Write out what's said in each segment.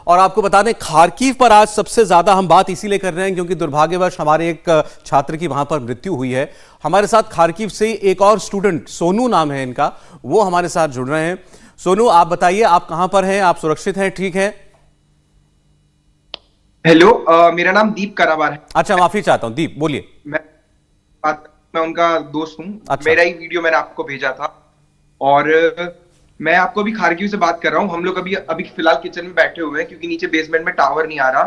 और आपको बता दें खार्किव पर आज सबसे ज्यादा हम बात इसीलिए कर रहे हैं क्योंकि दुर्भाग्यवश हमारे एक छात्र की वहां पर मृत्यु हुई है। हमारे साथ खार्किव से एक और स्टूडेंट, सोनू नाम है इनका, वो हमारे साथ जुड़ रहे हैं। सोनू, आप बताइए, आप कहां पर हैं? आप सुरक्षित हैं? ठीक है? हेलो, मेरा नाम दीप करावार है। अच्छा, माफी चाहता हूं दीप, बोलिए। मैं उनका दोस्त हूँ। अच्छा। मेरा ही वीडियो मैंने आपको भेजा था और मैं आपको अभी खारगिल से बात कर रहा हूँ। हम लोग अभी अभी फिलहाल किचन में बैठे हुए हैं क्योंकि नीचे बेसमेंट में टावर नहीं आ रहा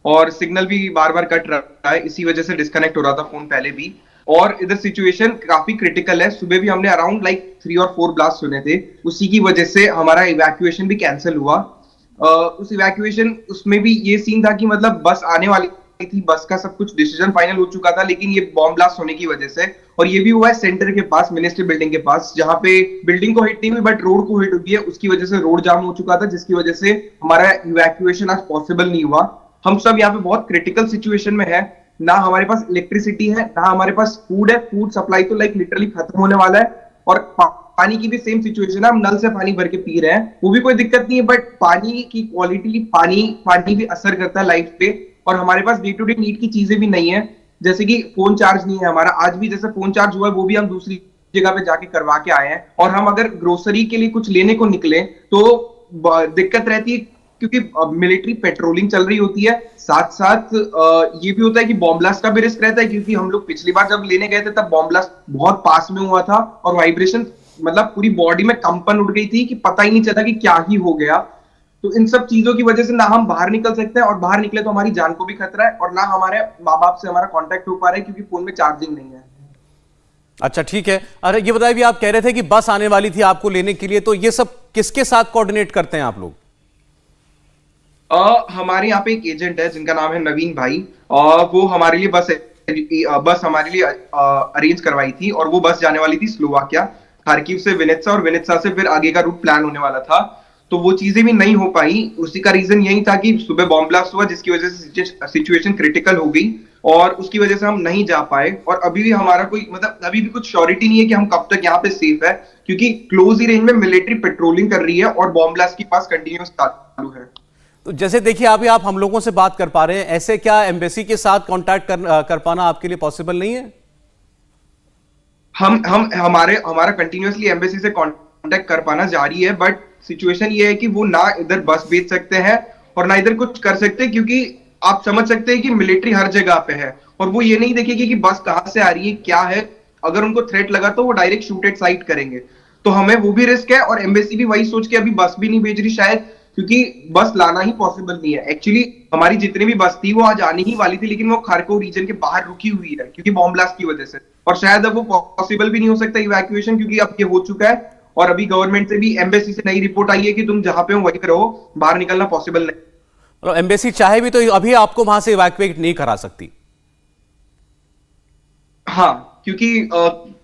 और सिग्नल भी बार बार कट रहा है, इसी वजह से डिस्कनेक्ट हो रहा था फोन पहले भी। और इधर सिचुएशन काफी क्रिटिकल है। सुबह भी हमने अराउंड लाइक 3 और 4 ब्लास्ट सुने थे, उसी की वजह से हमारा इवैक्यूएशन भी कैंसिल हुआ। उस इवैक्यूएशन उसमें भी ये सीन था कि मतलब बस आने वाली थी, बस का सब कुछ डिसीजन फाइनल हो चुका था, लेकिन ये बॉम्ब ब्लास्ट होने की वजह से, और ये भी हुआ है सेंटर के पास, मिनिस्ट्री बिल्डिंग के पास, जहां पे बिल्डिंग को हिट नहीं हुई बट रोड को हिट हुई है। उसकी वजह से रोड जाम हो चुका था, जिसकी वजह से हमारा इवैक्यूएशन आज पॉसिबल नहीं हुआ। हम सब यहाँ पे बहुत क्रिटिकल सिचुएशन में है। ना हमारे पास इलेक्ट्रिसिटी है, ना हमारे पास फूड है। फूड सप्लाई तो लाइक लिटरली खत्म होने वाला है। और पानी की भी सेम सिचुएशन है, हम नल से पानी भर के पी रहे हैं, वो भी कोई दिक्कत नहीं है, बट पानी की क्वालिटी, पानी भी असर करता है लाइफ पे। और हमारे पास डे टू डे नीड की चीजें भी नहीं है, जैसे कि फोन चार्ज नहीं है हमारा। आज भी जैसे फोन चार्ज हुआ है, वो भी हम दूसरी जगह पे जाके करवा के आए हैं। और हम अगर ग्रोसरी के लिए कुछ लेने को निकले तो दिक्कत रहती है, क्योंकि मिलिट्री पेट्रोलिंग चल रही होती है। साथ साथ ये भी होता है कि बॉम्ब ब्लास्ट का भी रिस्क रहता है, क्योंकि हम लोग पिछली बार जब लेने गए थे तब बॉम्ब ब्लास्ट बहुत पास में हुआ था और वाइब्रेशन, मतलब पूरी बॉडी में कंपन उठ गई थी कि पता ही नहीं चला कि क्या ही हो गया। तो इन सब चीजों की वजह से ना हम बाहर निकल सकते हैं, और बाहर निकले तो हमारी जान को भी खतरा है, और ना हमारे माँ बाप से हमारा कांटेक्ट हो पा रहा है क्योंकि फोन में चार्जिंग नहीं है। अच्छा, ठीक है। अरे ये बताइए, भी आप कह रहे थे कि बस आने वाली थी आपको लेने के लिए, तो ये सब किसके साथ कोऑर्डिनेट करते हैं आप लोग? हमारे यहाँ पे एक एजेंट है जिनका नाम है नवीन भाई। वो हमारे लिए बस हमारे लिए अरेंज करवाई थी, और वो बस जाने वाली थी स्लोवाकिया, खार्किव से विनित्सा, और विनित्सा से फिर आगे का रूट प्लान होने वाला था। तो वो चीजें भी नहीं हो पाई। उसी का रीजन यही था कि सुबह बॉम्ब ब्लास्ट हुआ, जिसकी वजह से सिचुएशन क्रिटिकल हो गई और उसकी वजह से हम नहीं जा पाए। और अभी भी हमारा कोई, मतलब अभी भी कुछ श्योरिटी नहीं है कि हम कब तक यहाँ पे सेफ है, क्योंकि क्लोज ही रेंज में मिलिट्री पेट्रोलिंग कर रही है और बॉम्ब ब्लास्ट के पास कंटिन्यूस चालू है। तो जैसे देखिए, अभी आप हम लोगों से बात कर पा रहे हैं, ऐसे क्या एम्बेसी के साथ कांटेक्ट कर पाना आपके लिए पॉसिबल नहीं है? हमारा कंटिन्यूअसली एम्बेसी से कांटेक्ट कर पाना जारी है, बट सिचुएशन ये है कि वो ना इधर बस भेज सकते हैं और ना इधर कुछ कर सकते, क्योंकि आप समझ सकते हैं कि मिलिट्री हर जगह पे है और वो ये नहीं देखेगी कि बस कहां से आ रही है, क्या है। अगर उनको थ्रेट लगा तो वो डायरेक्ट शूट एट साइट करेंगे। तो हमें वो भी रिस्क है, और एम्बेसी भी वही सोच के अभी बस भी नहीं भेज रही शायद, क्योंकि बस लाना ही पॉसिबल नहीं है। एक्चुअली हमारी जितनी भी बस थी वो आज आने ही वाली थी, लेकिन वो खार्कोव रीजन के बाहर रुकी हुई है क्योंकि बॉम्ब ब्लास्ट की वजह से, और शायद अब वो पॉसिबल भी नहीं हो सकता इवैक्यूएशन, क्योंकि अब ये हो चुका है। और अभी गवर्नमेंट से भी, एम्बेसी से नई रिपोर्ट आई है कि तुम जहां पे हो वहीं रहो, बाहर निकलना पॉसिबल नहीं। और एम्बेसी चाहे भी तो अभी आपको वहां से इवैक्यूएट नहीं करा सकती। हाँ, क्योंकि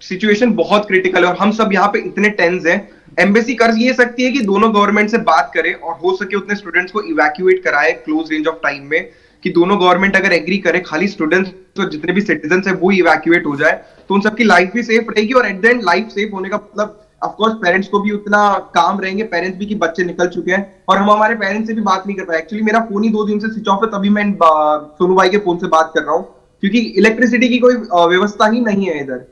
सिचुएशन बहुत क्रिटिकल है और हम सब यहाँ पे इतने टेंस हैं। एम्बेसी कर ये सकती है कि दोनों गवर्नमेंट से बात करे और हो सके उतने स्टूडेंट्स को इवैक्यूएट कराए क्लोज रेंज ऑफ टाइम में, कि दोनों गवर्नमेंट अगर एग्री करे, खाली स्टूडेंट्स तो जितने भी सिटीजन है वो इवैक्यूएट हो जाए, तो उन सबकी लाइफ भी सेफ रहेगी। और at the end life safe होने का मतलब ऑफकोर्स पेरेंट्स को भी उतना काम रहेंगे, पेरेंट्स भी कि बच्चे निकल चुके हैं। और हम हमारे पेरेंट्स से भी बात नहीं कर पाए। एक्चुअली मेरा फोन ही 2 दिन से स्विच ऑफ है, तभी मैं सोनू भाई के फोन से बात कर रहा हूँ, क्योंकि इलेक्ट्रिसिटी की कोई व्यवस्था ही नहीं है इधर।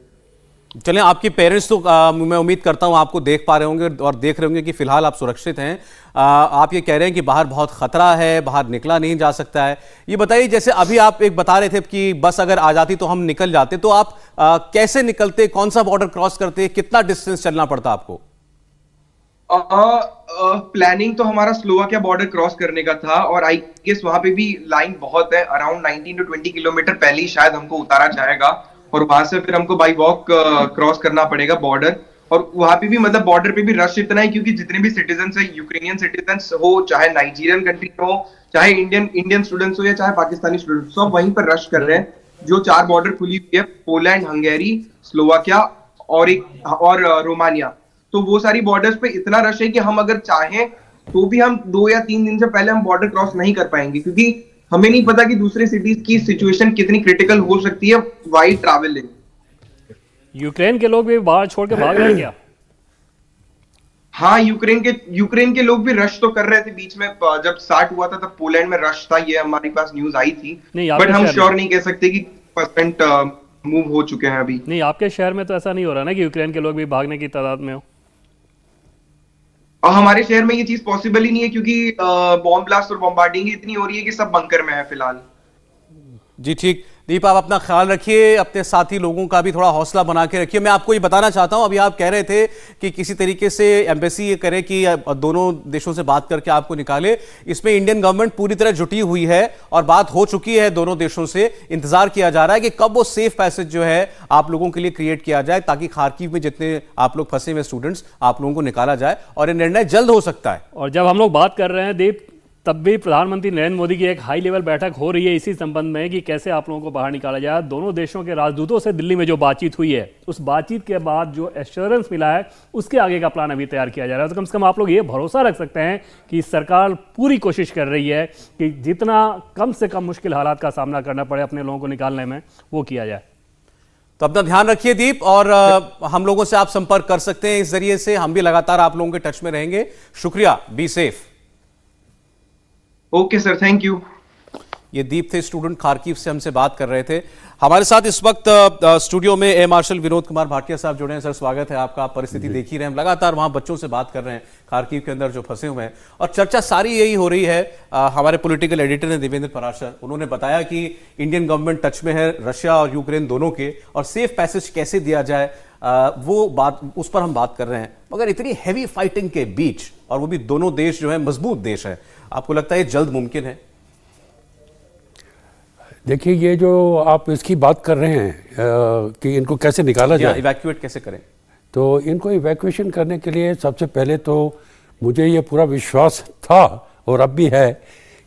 चलें, आपके पेरेंट्स तो मैं उम्मीद करता हूं आपको देख पा रहे होंगे और देख रहे होंगे कि फिलहाल आप सुरक्षित हैं। आप ये कह रहे हैं कि बाहर बहुत खतरा है, बाहर निकला नहीं जा सकता है। ये बताइए, जैसे अभी आप एक बता रहे थे कि बस अगर आ जाती तो हम निकल जाते, तो आप कैसे निकलते, कौन सा बॉर्डर क्रॉस करते, कितना डिस्टेंस चलना पड़ता आपको? प्लानिंग तो हमारा स्लोवाकिया बॉर्डर क्रॉस करने का था, और आई गेस वहां पे भी लाइन बहुत है, अराउंड 19 to 20 किलोमीटर पहले ही शायद हमको उतारा जाएगा, और वहां से फिर हमको बाई वॉक क्रॉस करना पड़ेगा बॉर्डर। और वहां पे भी मतलब बॉर्डर पे भी रश इतना है, क्योंकि जितने भी सिटीजन है, यूक्रेनियन सिटीजन हो, चाहे नाइजीरियन कंट्री हो, चाहे इंडियन स्टूडेंट्स हो, या चाहे पाकिस्तानी स्टूडेंट्स, सब वहीं पर रश कर रहे हैं। जो 4 बॉर्डर खुली हुई है, पोलैंड, हंगेरी, स्लोवाकिया और रोमानिया, तो वो सारी बॉर्डर्स पे इतना रश है कि हम अगर चाहें तो भी हम 2 या 3 दिन से पहले हम बॉर्डर क्रॉस नहीं कर पाएंगे, क्योंकि हमें नहीं पता कि दूसरे सिटीज की सिचुएशन कितनी क्रिटिकल हो सकती है वाइल ट्रैवलिंग। यूक्रेन के लोग भी बाहर छोड़ के भाग रहे हैं क्या? हाँ, यूक्रेन के लोग भी रश तो कर रहे थे बीच में, जब स्टार्ट हुआ था तब पोलैंड में रश था, ये हमारे पास न्यूज आई थी। नहीं, बट आपके हम शहर श्योर में नहीं कह सकते कि परसेंट मूव हो चुके हैं अभी। नहीं, आपके शहर में तो ऐसा नहीं हो रहा ना कि यूक्रेन के लोग भी भागने की तादाद में हो? और हमारे शहर में ये चीज पॉसिबल ही नहीं है, क्योंकि बॉम्ब ब्लास्ट और बॉम्बार्डिंग इतनी हो रही है कि सब बंकर में है फिलहाल। जी ठीक। दीप, आप अपना ख्याल रखिए, अपने साथी लोगों का भी थोड़ा हौसला बना के रखिए। मैं आपको ये बताना चाहता हूं, अभी आप कह रहे थे कि किसी तरीके से एम्बेसी ये करे कि दोनों देशों से बात करके आपको निकाले। इसमें इंडियन गवर्नमेंट पूरी तरह जुटी हुई है और बात हो चुकी है दोनों देशों से। इंतजार किया जा रहा है कि कब वो सेफ पैसेज जो है आप लोगों के लिए क्रिएट किया जाए, ताकि खार्किव में जितने आप लोग फंसे हुए स्टूडेंट्स, आप लोगों को निकाला जाए और ये निर्णय जल्द हो सकता है। और जब हम लोग बात कर रहे हैं दीप, तब भी प्रधानमंत्री नरेंद्र मोदी की एक हाई लेवल बैठक हो रही है इसी संबंध में कि कैसे आप लोगों को बाहर निकाला जाए। दोनों देशों के राजदूतों से दिल्ली में जो बातचीत हुई है, उस बातचीत के बाद जो एश्योरेंस मिला है, उसके आगे का प्लान अभी तैयार किया जा रहा है। तो कम से कम आप लोग ये भरोसा रख सकते हैं कि सरकार पूरी कोशिश कर रही है कि जितना कम से कम मुश्किल हालात का सामना करना पड़े अपने लोगों को निकालने में, वो किया जाए। तो अपना ध्यान रखिए दीप, और हम लोगों से आप संपर्क कर सकते हैं इस जरिए से। हम भी लगातार आप लोगों के टच में रहेंगे। शुक्रिया, be safe. Okay sir, thank you. ये दीप थे, स्टूडेंट खार्किव से हमसे बात कर रहे थे। हमारे साथ इस वक्त स्टूडियो में एयर मार्शल विनोद कुमार भाटिया साहब जुड़े हैं। सर, स्वागत है आपका। आप परिस्थिति देख ही रहे हैं, हम लगातार वहां बच्चों से बात कर रहे हैं खार्किव के अंदर जो फंसे हुए हैं, और चर्चा सारी यही हो रही है। हमारे पॉलिटिकल एडिटर हैं देवेंद्र पराशर, उन्होंने बताया कि इंडियन गवर्नमेंट टच में है रशिया और यूक्रेन दोनों के, और सेफ पैसेज कैसे दिया जाए वो बात, उस पर हम बात कर रहे हैं। मगर इतनी हैवी फाइटिंग के बीच, और वो भी दोनों देश जो है मजबूत देश है, आपको लगता है ये जल्द मुमकिन है? देखिए, ये जो आप इसकी बात कर रहे हैं कि इनको कैसे निकाला जाए, इवैक्यूएट कैसे करें, तो इनको इवैक्यूएशन करने के लिए सबसे पहले तो मुझे ये पूरा विश्वास था और अब भी है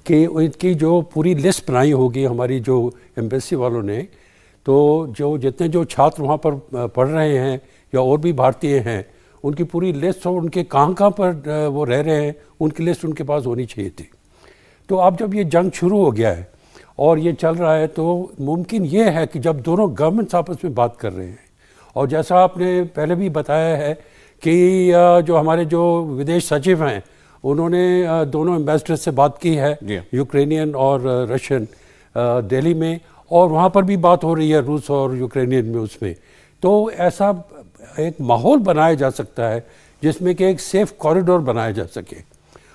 कि इनकी जो पूरी लिस्ट बनाई होगी हमारी जो एम्बेसी वालों ने, तो जो जितने जो छात्र वहाँ पर पढ़ रहे हैं या और भी भारतीय हैं, उनकी पूरी लिस्ट और उनके कहाँ पर वो रह रहे हैं, उनकी लिस्ट उनके पास होनी चाहिए थी। तो अब जब ये जंग शुरू हो गया है और ये चल रहा है, तो मुमकिन ये है कि जब दोनों गवर्नमेंट्स आपस में बात कर रहे हैं, और जैसा आपने पहले भी बताया है कि जो हमारे जो विदेश सचिव हैं, उन्होंने दोनों एम्बेसडर से बात की है, यूक्रेनियन और रशियन, दिल्ली में, और वहाँ पर भी बात हो रही है रूस और यूक्रेनियन में उसमें। तो ऐसा एक माहौल बनाया जा सकता है जिसमें कि एक सेफ कॉरिडोर बनाया जा सके,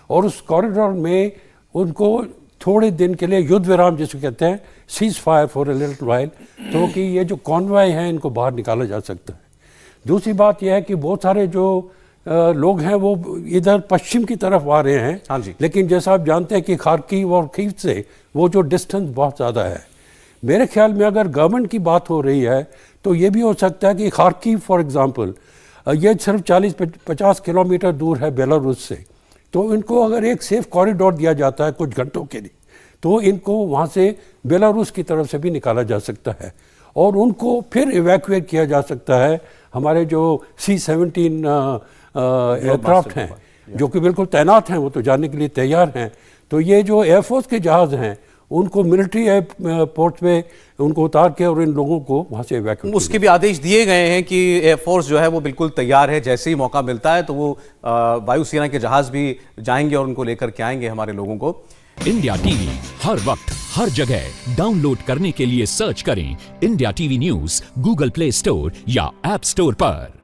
और उस कॉरिडोर में उनको थोड़े दिन के लिए युद्ध विराम जिसको कहते हैं, cease fire for a little while, तो कि ये जो कॉन्वॉय हैं इनको बाहर निकाला जा सकता है। दूसरी बात यह है कि बहुत सारे जो लोग हैं वो इधर पश्चिम की तरफ आ रहे हैं। हाँ जी। लेकिन जैसा आप जानते हैं कि खार्किव और कीव से वो जो डिस्टेंस बहुत ज़्यादा है। मेरे ख्याल में अगर गवर्नमेंट की बात हो रही है तो ये भी हो सकता है कि खार्किव फॉर एग्जांपल ये सिर्फ 40-50 किलोमीटर दूर है बेलारूस से, तो इनको अगर एक सेफ कॉरिडोर दिया जाता है कुछ घंटों के लिए, तो इनको वहाँ से बेलारूस की तरफ से भी निकाला जा सकता है, और उनको फिर इवैक्यूएट किया जा सकता है। हमारे जो C-17 एयरक्राफ्ट हैं जो कि बिल्कुल तैनात हैं, वो तो जाने के लिए तैयार हैं। तो ये जो एयरफोर्स के जहाज़ हैं, उनको मिलिट्री एयरपोर्ट पे उनको उतार के और इन लोगों को वहाँ से इवैक्यूएट, उसके भी आदेश दिए गए हैं कि एयरफोर्स जो है वो बिल्कुल तैयार है, जैसे ही मौका मिलता है तो वो वायुसेना के जहाज भी जाएंगे और उनको लेकर के आएंगे हमारे लोगों को। इंडिया टीवी हर वक्त हर जगह डाउनलोड करने के लिए सर्च करें India TV news Google play store या ऐप स्टोर पर।